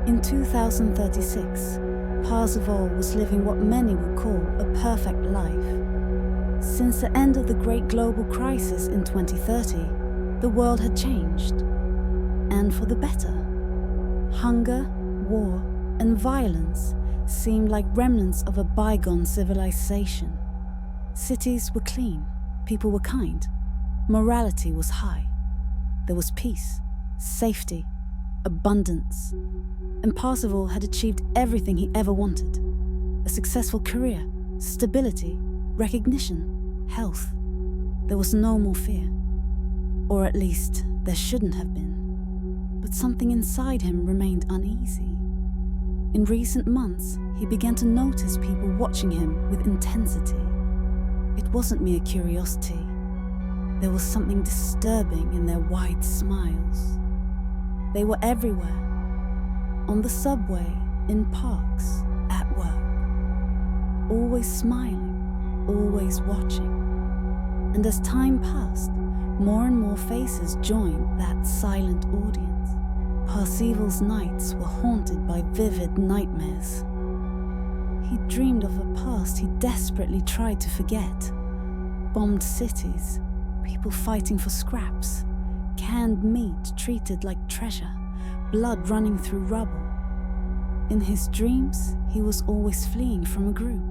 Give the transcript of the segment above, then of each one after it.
In 2036, Parzival was living what many would call a perfect life. Since the end of the Great Global Crisis in 2030, the world had changed, and for the better. Hunger, war, and violence seemed like remnants of a bygone civilization. Cities were clean, people were kind, morality was high. There was peace, safety, abundance, and Parzival had achieved everything he ever wanted. A successful career, stability, recognition, health. There was no more fear. Or at least, there shouldn't have been. But something inside him remained uneasy. In recent months, he began to notice people watching him with intensity. It wasn't mere curiosity. There was something disturbing in their wide smiles. They were everywhere. On the subway, in parks, at work. Always smiling, always watching. And as time passed, more and more faces joined that silent audience. Parzival's nights were haunted by vivid nightmares. He dreamed of a past he desperately tried to forget. Bombed cities, people fighting for scraps, canned meat treated like treasure, blood running through rubble. In his dreams, he was always fleeing from a group.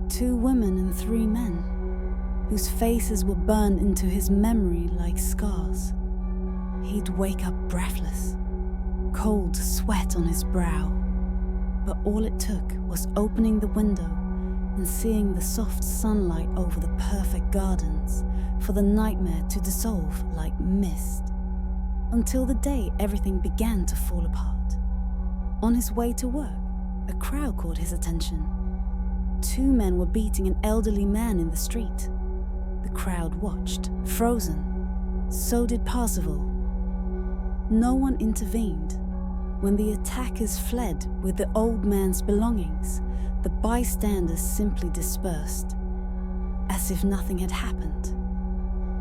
2 women and 3 men, whose faces were burned into his memory like scars. He'd wake up breathless, cold sweat on his brow. But all it took was opening the window and seeing the soft sunlight over the perfect gardens for the nightmare to dissolve like mist. Until the day everything began to fall apart. On his way to work, a crowd caught his attention. 2 men were beating an elderly man in the street. The crowd watched, frozen. So did Parzival. No one intervened. When the attackers fled with the old man's belongings, the bystanders simply dispersed, as if nothing had happened,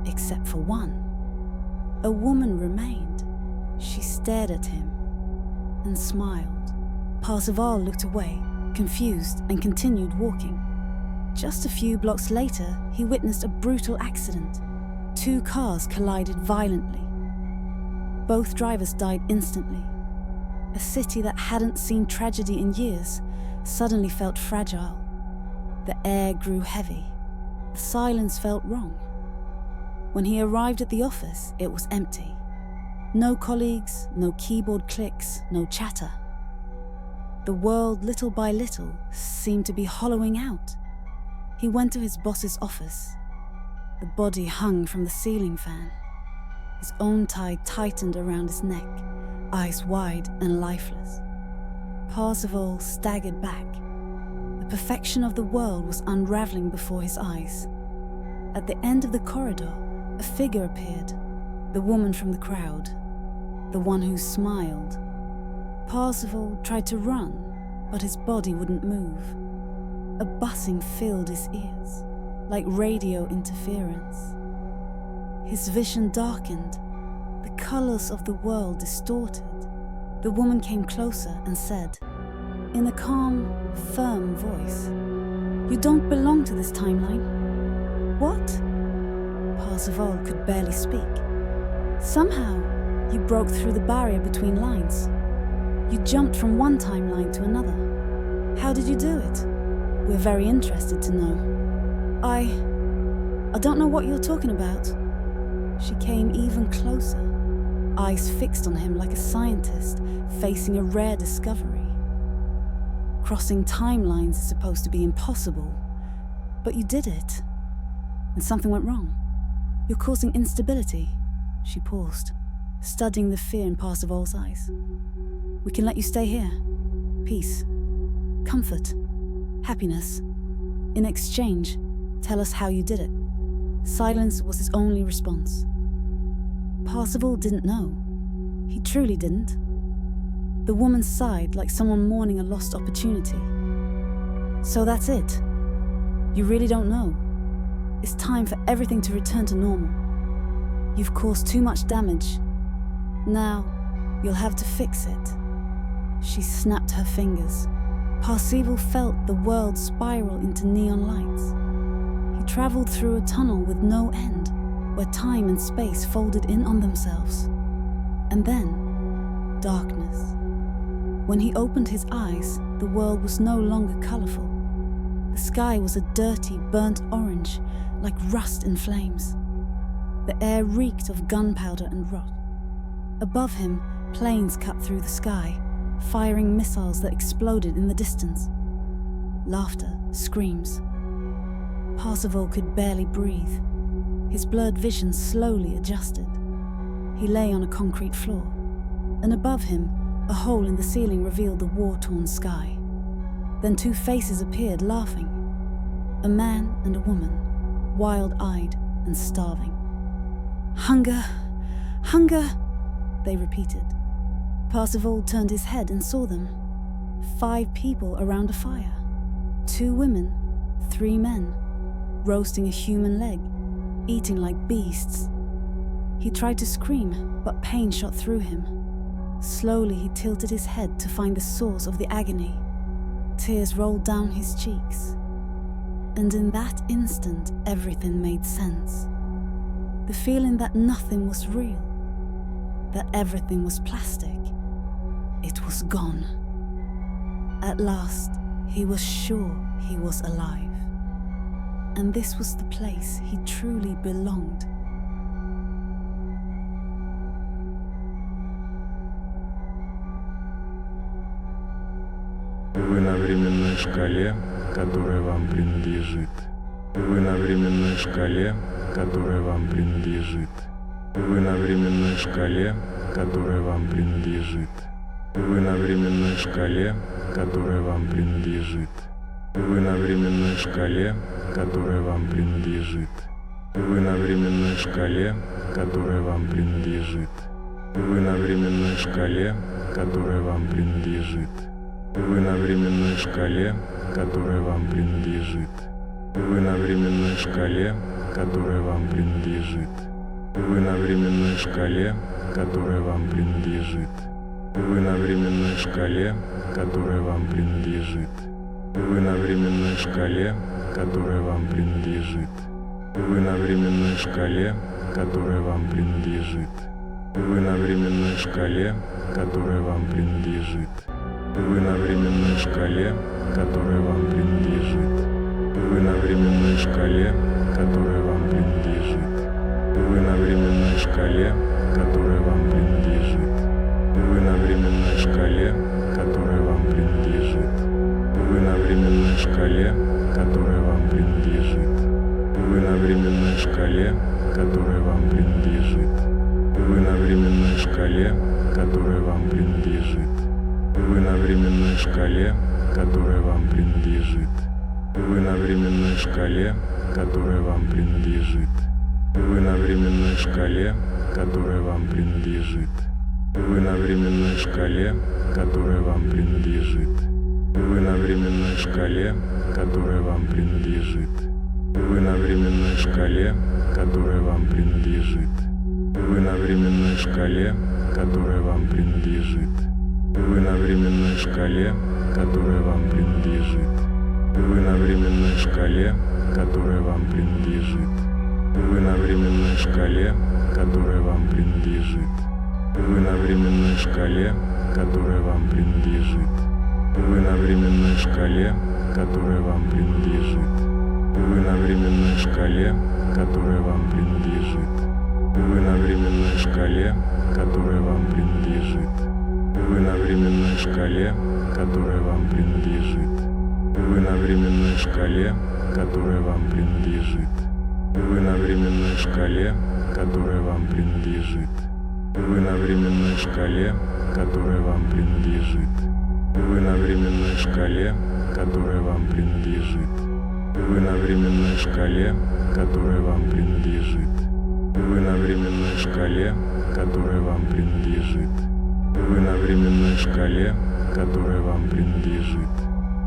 except for one. A woman remained. She stared at him and smiled. Parzival looked away, confused, and continued walking. Just a few blocks later, he witnessed a brutal accident. 2 cars collided violently. Both drivers died instantly. A city that hadn't seen tragedy in years suddenly felt fragile. The air grew heavy. The silence felt wrong. When he arrived at the office, it was empty. No colleagues, no keyboard clicks, no chatter. The world, little by little, seemed to be hollowing out. He went to his boss's office. The body hung from the ceiling fan. His own tie tightened around his neck, eyes wide and lifeless. Parzival staggered back. The perfection of the world was unraveling before his eyes. At the end of the corridor, a figure appeared, the woman from the crowd, the one who smiled. Parzival tried to run, but his body wouldn't move. A buzzing filled his ears, like radio interference. His vision darkened, the colors of the world distorted. The woman came closer and said, in a calm, firm voice, "You don't belong to this timeline." "What?" Parzival could barely speak. "Somehow, you broke through the barrier between lines. You jumped from one timeline to another. How did you do it? We're very interested to know." I don't know what you're talking about." She came even closer, eyes fixed on him like a scientist facing a rare discovery. "Crossing timelines is supposed to be impossible, but you did it. And something went wrong. You're causing instability." She paused, studying the fear in Parzival's eyes. "We can let you stay here. Peace, comfort, happiness. In exchange, tell us how you did it." Silence was his only response. Parzival didn't know. He truly didn't. The woman sighed like someone mourning a lost opportunity. "So that's it? You really don't know? It's time for everything to return to normal. You've caused too much damage. Now, you'll have to fix it." She snapped her fingers. Parzival felt the world spiral into neon lights. He travelled through a tunnel with no end, where time and space folded in on themselves. And then, darkness. When he opened his eyes, the world was no longer colourful. The sky was a dirty, burnt orange, like rust in flames. The air reeked of gunpowder and rot. Above him, planes cut through the sky, firing missiles that exploded in the distance. Laughter, screams. Parzival could barely breathe. His blurred vision slowly adjusted. He lay on a concrete floor, and above him, a hole in the ceiling revealed the war-torn sky. Then two faces appeared, laughing. A man and a woman, wild-eyed and starving. "Hunger! Hunger!" they repeated. Parzival turned his head and saw them. 5 people around a fire. 2 women, 3 men, roasting a human leg, eating like beasts. He tried to scream, but pain shot through him. Slowly he tilted his head to find the source of the agony. Tears rolled down his cheeks. And in that instant, everything made sense. The feeling that nothing was real, that everything was plastic, it was gone. At last, he was sure he was alive. And this was the place he truly belonged. Вы на временной шкале, которая вам принадлежит. Вы на временной шкале, которая вам принадлежит. Вы на временной шкале, которая вам принадлежит. Вы на временной шкале, которая вам принадлежит. Вы на временной шкале, которая вам принадлежит. Вы на временной шкале, которая вам принадлежит. Вы на временной шкале, которая вам принадлежит. Вы на временной шкале, которая вам принадлежит. Вы на временной шкале, которая вам принадлежит. Вы на временной шкале, которая вам принадлежит. Вы на временной шкале, которая вам принадлежит. Вы на временной шкале, которая вам принадлежит. Вы на временной шкале, которая вам принадлежит. Вы на временной шкале, которая вам принадлежит. Вы на временной шкале, которая вам принадлежит. Вы на временной шкале, которая вам принадлежит. Вы на временной шкале, которая вам принадлежит. Вы на временной шкале, которая вам принадлежит. Вы на временной шкале, которая вам принадлежит. Вы на временной шкале, которая вам принадлежит. Вы на временной шкале, которая вам принадлежит. Вы на временной шкале, которая вам принадлежит. Вы на временной шкале, которая вам принадлежит. Вы на временной шкале, которая вам принадлежит. Вы на временной шкале, которая вам принадлежит. Вы на временной шкале, которая вам принадлежит. Вы на временной шкале, которая вам принадлежит. Вы на временной шкале, которая вам принадлежит. Вы на временной шкале, которая вам принадлежит. Вы на временной шкале, которая вам принадлежит. Вы на временной шкале, которая вам принадлежит. Вы на временной шкале, которая вам принадлежит. Вы на временной шкале, которая вам принадлежит. Вы на временной шкале, которая вам принадлежит. Вы на временной шкале, которая вам принадлежит. Вы на временной шкале, которая вам принадлежит. Вы на временной шкале, которая вам принадлежит. Вы на временной шкале, которая вам принадлежит. Вы на временной шкале, которая вам принадлежит. Вы на временной шкале, которая вам принадлежит. Вы на временной шкале, которая вам принадлежит. Вы на временной шкале, которая вам принадлежит. Вы на временной шкале, которая вам принадлежит.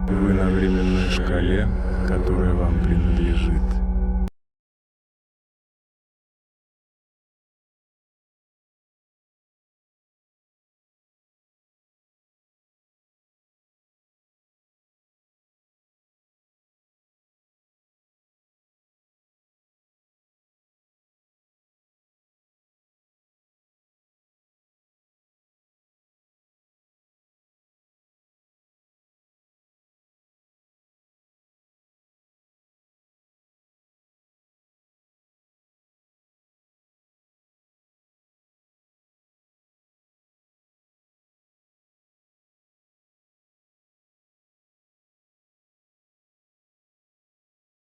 Вы на временной шкале, которая вам принадлежит.